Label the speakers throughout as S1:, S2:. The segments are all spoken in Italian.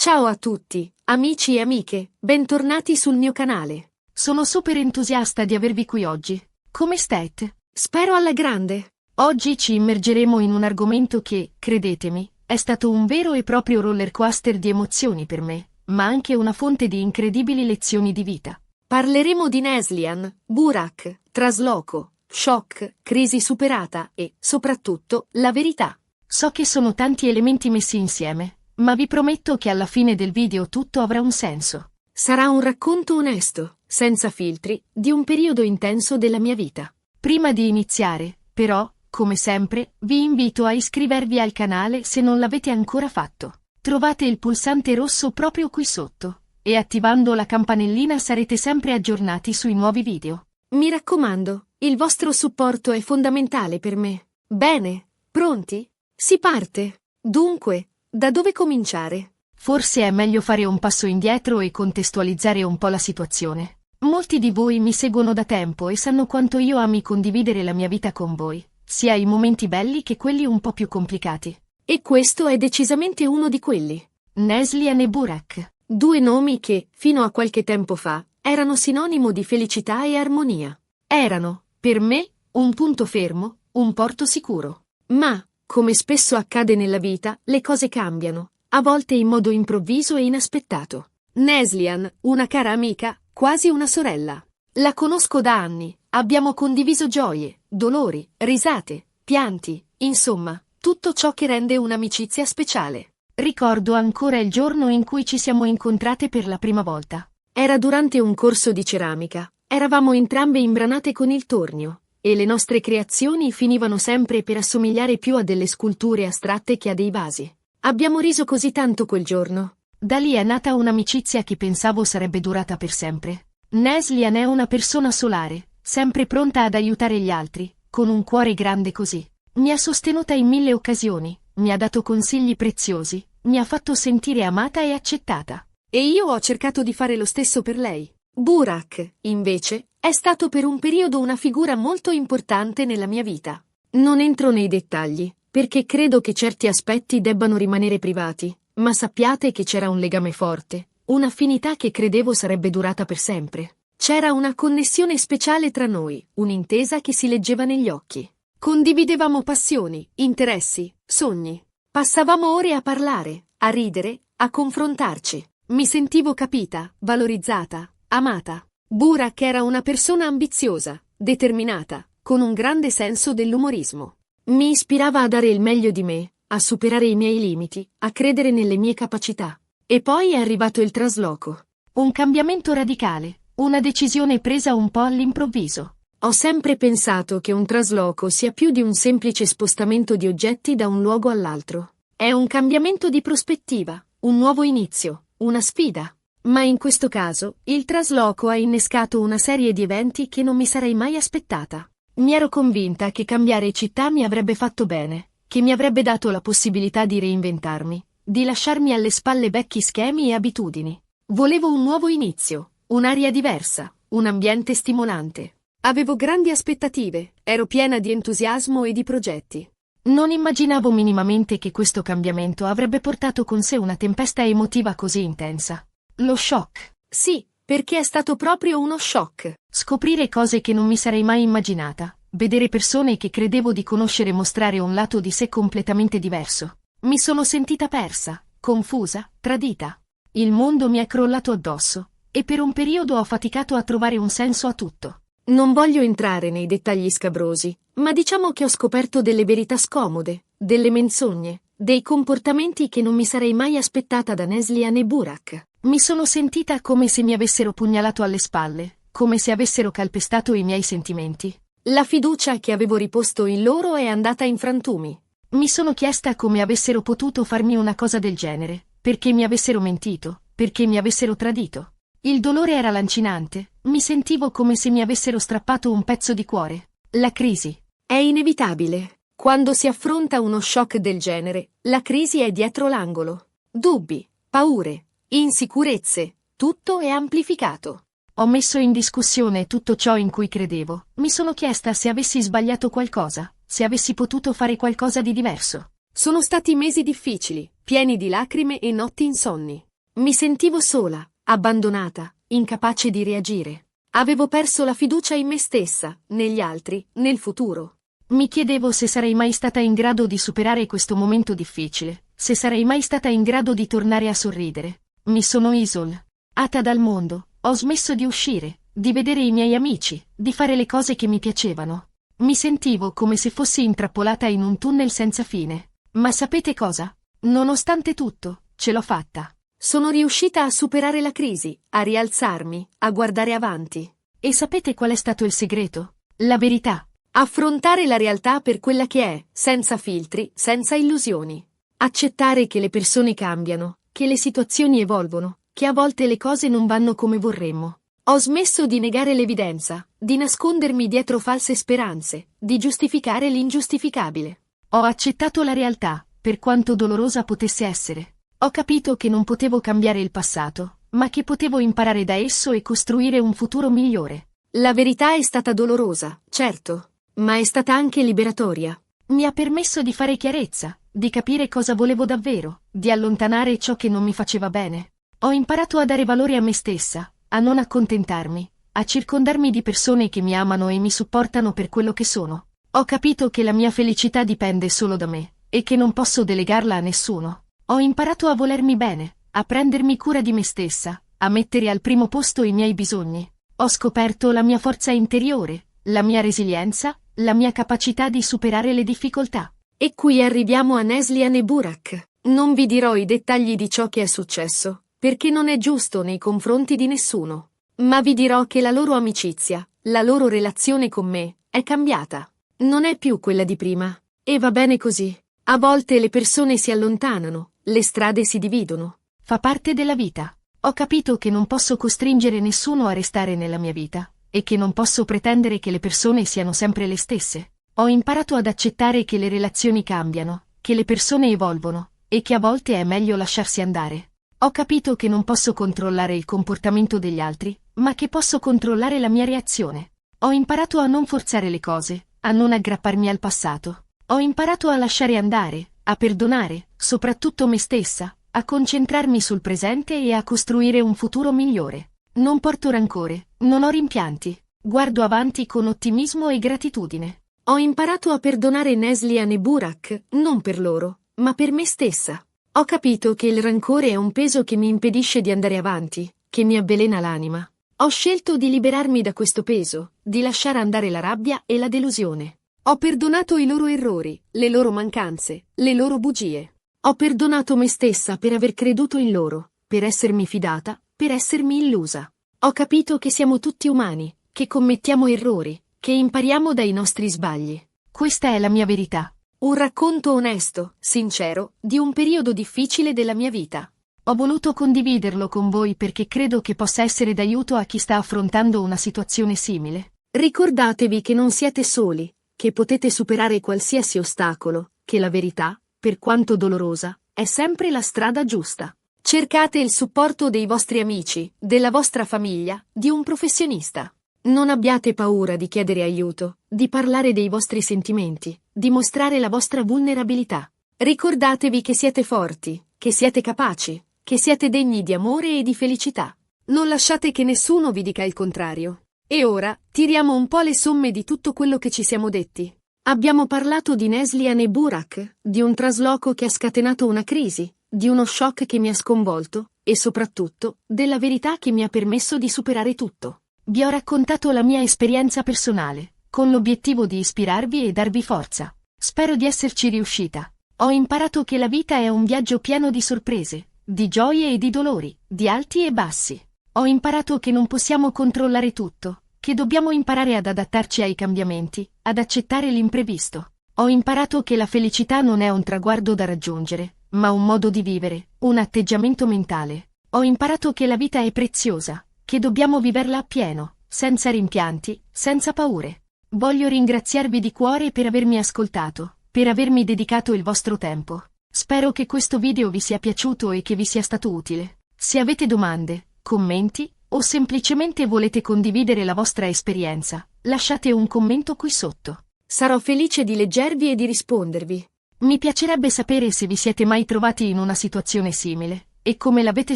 S1: Ciao a tutti, amici e amiche, bentornati sul mio canale.
S2: Sono super entusiasta di avervi qui oggi. Come state?
S1: Spero alla grande.
S2: Oggi ci immergeremo in un argomento che, credetemi, è stato un vero e proprio roller coaster di emozioni per me, ma anche una fonte di incredibili lezioni di vita.
S1: Parleremo di Neslihan, Burak, trasloco, shock, crisi superata e, soprattutto, la verità.
S2: So che sono tanti elementi messi insieme, ma vi prometto che alla fine del video tutto avrà un senso.
S1: Sarà un racconto onesto, senza filtri, di un periodo intenso della mia vita.
S2: Prima di iniziare, però, come sempre, vi invito a iscrivervi al canale se non l'avete ancora fatto. Trovate il pulsante rosso proprio qui sotto, e attivando la campanellina sarete sempre aggiornati sui nuovi video.
S1: Mi raccomando, il vostro supporto è fondamentale per me. Bene, pronti? Si parte. Dunque, da dove cominciare?
S2: Forse è meglio fare un passo indietro e contestualizzare un po' la situazione. Molti di voi mi seguono da tempo e sanno quanto io ami condividere la mia vita con voi, sia i momenti belli che quelli un po' più complicati.
S1: E questo è decisamente uno di quelli.
S2: Neslihan e Burak.
S1: Due nomi che, fino a qualche tempo fa, erano sinonimo di felicità e armonia. Erano, per me, un punto fermo, un porto sicuro. Ma, come spesso accade nella vita, le cose cambiano, a volte in modo improvviso e inaspettato. Neslihan, una cara amica, quasi una sorella. La conosco da anni, abbiamo condiviso gioie, dolori, risate, pianti, insomma, tutto ciò che rende un'amicizia speciale.
S2: Ricordo ancora il giorno in cui ci siamo incontrate per la prima volta.
S1: Era durante un corso di ceramica, eravamo entrambe imbranate con il tornio, e le nostre creazioni finivano sempre per assomigliare più a delle sculture astratte che a dei vasi. Abbiamo riso così tanto quel giorno.
S2: Da lì è nata un'amicizia che pensavo sarebbe durata per sempre. Neslihan è una persona solare, sempre pronta ad aiutare gli altri, con un cuore grande così. Mi ha sostenuta in 1000 occasioni, mi ha dato consigli preziosi, mi ha fatto sentire amata e accettata.
S1: E io ho cercato di fare lo stesso per lei. Burak, invece, è stato per un periodo una figura molto importante nella mia vita. Non entro nei dettagli, perché credo che certi aspetti debbano rimanere privati, ma sappiate che c'era un legame forte, un'affinità che credevo sarebbe durata per sempre. C'era una connessione speciale tra noi, un'intesa che si leggeva negli occhi. Condividevamo passioni, interessi, sogni. Passavamo ore a parlare, a ridere, a confrontarci. Mi sentivo capita, valorizzata, amata. Burak era una persona ambiziosa, determinata, con un grande senso dell'umorismo. Mi ispirava a dare il meglio di me, a superare i miei limiti, a credere nelle mie capacità. E poi è arrivato il trasloco.
S2: Un cambiamento radicale, una decisione presa un po' all'improvviso.
S1: Ho sempre pensato che un trasloco sia più di un semplice spostamento di oggetti da un luogo all'altro. È un cambiamento di prospettiva, un nuovo inizio, una sfida. Ma in questo caso, il trasloco ha innescato una serie di eventi che non mi sarei mai aspettata. Mi ero convinta che cambiare città mi avrebbe fatto bene, che mi avrebbe dato la possibilità di reinventarmi, di lasciarmi alle spalle vecchi schemi e abitudini. Volevo un nuovo inizio, un'aria diversa, un ambiente stimolante. Avevo grandi aspettative, ero piena di entusiasmo e di progetti.
S2: Non immaginavo minimamente che questo cambiamento avrebbe portato con sé una tempesta emotiva così intensa. Lo shock.
S1: Sì, perché è stato proprio uno shock.
S2: Scoprire cose che non mi sarei mai immaginata, vedere persone che credevo di conoscere mostrare un lato di sé completamente diverso. Mi sono sentita persa, confusa, tradita. Il mondo mi è crollato addosso, e per un periodo ho faticato a trovare un senso a tutto.
S1: Non voglio entrare nei dettagli scabrosi, ma diciamo che ho scoperto delle verità scomode, delle menzogne, dei comportamenti che non mi sarei mai aspettata da Neslihan e Burak.
S2: Mi sono sentita come se mi avessero pugnalato alle spalle, come se avessero calpestato i miei sentimenti.
S1: La fiducia che avevo riposto in loro è andata in frantumi.
S2: Mi sono chiesta come avessero potuto farmi una cosa del genere, perché mi avessero mentito, perché mi avessero tradito. Il dolore era lancinante, mi sentivo come se mi avessero strappato un pezzo di cuore. La crisi.
S1: È inevitabile. Quando si affronta uno shock del genere, la crisi è dietro l'angolo. Dubbi, paure, insicurezze, tutto è amplificato.
S2: Ho messo in discussione tutto ciò in cui credevo. Mi sono chiesta se avessi sbagliato qualcosa, se avessi potuto fare qualcosa di diverso.
S1: Sono stati mesi difficili, pieni di lacrime e notti insonni. Mi sentivo sola, abbandonata, incapace di reagire. Avevo perso la fiducia in me stessa, negli altri, nel futuro.
S2: Mi chiedevo se sarei mai stata in grado di superare questo momento difficile, se sarei mai stata in grado di tornare a sorridere. Mi sono isolata dal mondo, ho smesso di uscire, di vedere i miei amici, di fare le cose che mi piacevano. Mi sentivo come se fossi intrappolata in un tunnel senza fine. Ma sapete cosa? Nonostante tutto, ce l'ho fatta.
S1: Sono riuscita a superare la crisi, a rialzarmi, a guardare avanti.
S2: E sapete qual è stato il segreto? La verità.
S1: Affrontare la realtà per quella che è, senza filtri, senza illusioni. Accettare che le persone cambiano, che le situazioni evolvono, che a volte le cose non vanno come vorremmo. Ho smesso di negare l'evidenza, di nascondermi dietro false speranze, di giustificare l'ingiustificabile.
S2: Ho accettato la realtà, per quanto dolorosa potesse essere. Ho capito che non potevo cambiare il passato, ma che potevo imparare da esso e costruire un futuro migliore.
S1: La verità è stata dolorosa, certo, ma è stata anche liberatoria.
S2: Mi ha permesso di fare chiarezza, di capire cosa volevo davvero, di allontanare ciò che non mi faceva bene. Ho imparato a dare valore a me stessa, a non accontentarmi, a circondarmi di persone che mi amano e mi supportano per quello che sono. Ho capito che la mia felicità dipende solo da me, e che non posso delegarla a nessuno. Ho imparato a volermi bene, a prendermi cura di me stessa, a mettere al primo posto i miei bisogni. Ho scoperto la mia forza interiore, la mia resilienza, la mia capacità di superare le difficoltà.
S1: E qui arriviamo a Neslihan e Burak. Non vi dirò i dettagli di ciò che è successo, perché non è giusto nei confronti di nessuno. Ma vi dirò che la loro amicizia, la loro relazione con me, è cambiata. Non è più quella di prima. E va bene così. A volte le persone si allontanano, le strade si dividono.
S2: Fa parte della vita. Ho capito che non posso costringere nessuno a restare nella mia vita, e che non posso pretendere che le persone siano sempre le stesse. Ho imparato ad accettare che le relazioni cambiano, che le persone evolvono, e che a volte è meglio lasciarsi andare. Ho capito che non posso controllare il comportamento degli altri, ma che posso controllare la mia reazione. Ho imparato a non forzare le cose, a non aggrapparmi al passato. Ho imparato a lasciare andare, a perdonare, soprattutto me stessa, a concentrarmi sul presente e a costruire un futuro migliore. Non porto rancore, non ho rimpianti. Guardo avanti con ottimismo e gratitudine.
S1: Ho imparato a perdonare Neslihan e Burak, non per loro, ma per me stessa. Ho capito che il rancore è un peso che mi impedisce di andare avanti, che mi avvelena l'anima. Ho scelto di liberarmi da questo peso, di lasciare andare la rabbia e la delusione. Ho perdonato i loro errori, le loro mancanze, le loro bugie. Ho perdonato me stessa per aver creduto in loro, per essermi fidata, per essermi illusa. Ho capito che siamo tutti umani, che commettiamo errori, che impariamo dai nostri sbagli.
S2: Questa è la mia verità.
S1: Un racconto onesto, sincero, di un periodo difficile della mia vita.
S2: Ho voluto condividerlo con voi perché credo che possa essere d'aiuto a chi sta affrontando una situazione simile.
S1: Ricordatevi che non siete soli, che potete superare qualsiasi ostacolo, che la verità, per quanto dolorosa, è sempre la strada giusta. Cercate il supporto dei vostri amici, della vostra famiglia, di un professionista. Non abbiate paura di chiedere aiuto, di parlare dei vostri sentimenti, di mostrare la vostra vulnerabilità. Ricordatevi che siete forti, che siete capaci, che siete degni di amore e di felicità. Non lasciate che nessuno vi dica il contrario. E ora, tiriamo un po' le somme di tutto quello che ci siamo detti. Abbiamo parlato di Neslihan e Burak, di un trasloco che ha scatenato una crisi, di uno shock che mi ha sconvolto, e soprattutto, della verità che mi ha permesso di superare tutto.
S2: Vi ho raccontato la mia esperienza personale, con l'obiettivo di ispirarvi e darvi forza. Spero di esserci riuscita. Ho imparato che la vita è un viaggio pieno di sorprese, di gioie e di dolori, di alti e bassi. Ho imparato che non possiamo controllare tutto, che dobbiamo imparare ad adattarci ai cambiamenti, ad accettare l'imprevisto. Ho imparato che la felicità non è un traguardo da raggiungere, ma un modo di vivere, un atteggiamento mentale. Ho imparato che la vita è preziosa, che dobbiamo viverla appieno, senza rimpianti, senza paure. Voglio ringraziarvi di cuore per avermi ascoltato, per avermi dedicato il vostro tempo. Spero che questo video vi sia piaciuto e che vi sia stato utile. Se avete domande, commenti, o semplicemente volete condividere la vostra esperienza, lasciate un commento qui sotto.
S1: Sarò felice di leggervi e di rispondervi.
S2: Mi piacerebbe sapere se vi siete mai trovati in una situazione simile, e come l'avete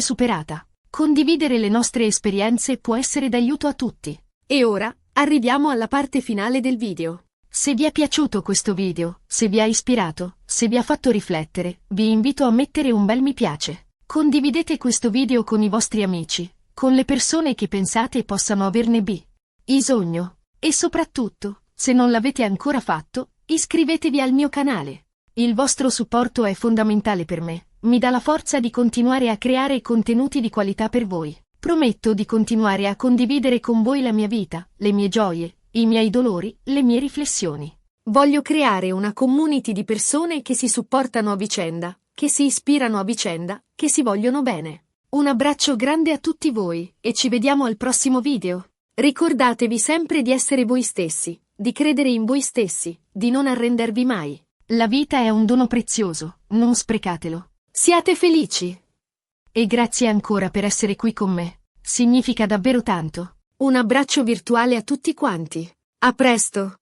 S2: superata. Condividere le nostre esperienze può essere d'aiuto a tutti.
S1: E ora, arriviamo alla parte finale del video.
S2: Se vi è piaciuto questo video, se vi ha ispirato, se vi ha fatto riflettere, vi invito a mettere un bel mi piace. Condividete questo video con i vostri amici, con le persone che pensate possano averne bisogno. E soprattutto, se non l'avete ancora fatto, iscrivetevi al mio canale. Il vostro supporto è fondamentale per me, mi dà la forza di continuare a creare contenuti di qualità per voi. Prometto di continuare a condividere con voi la mia vita, le mie gioie, i miei dolori, le mie riflessioni.
S1: Voglio creare una community di persone che si supportano a vicenda, che si ispirano a vicenda, che si vogliono bene. Un abbraccio grande a tutti voi, e ci vediamo al prossimo video. Ricordatevi sempre di essere voi stessi, di credere in voi stessi, di non arrendervi mai.
S2: La vita è un dono prezioso, non sprecatelo.
S1: Siate felici!
S2: E grazie ancora per essere qui con me. Significa davvero tanto.
S1: Un abbraccio virtuale a tutti quanti. A presto!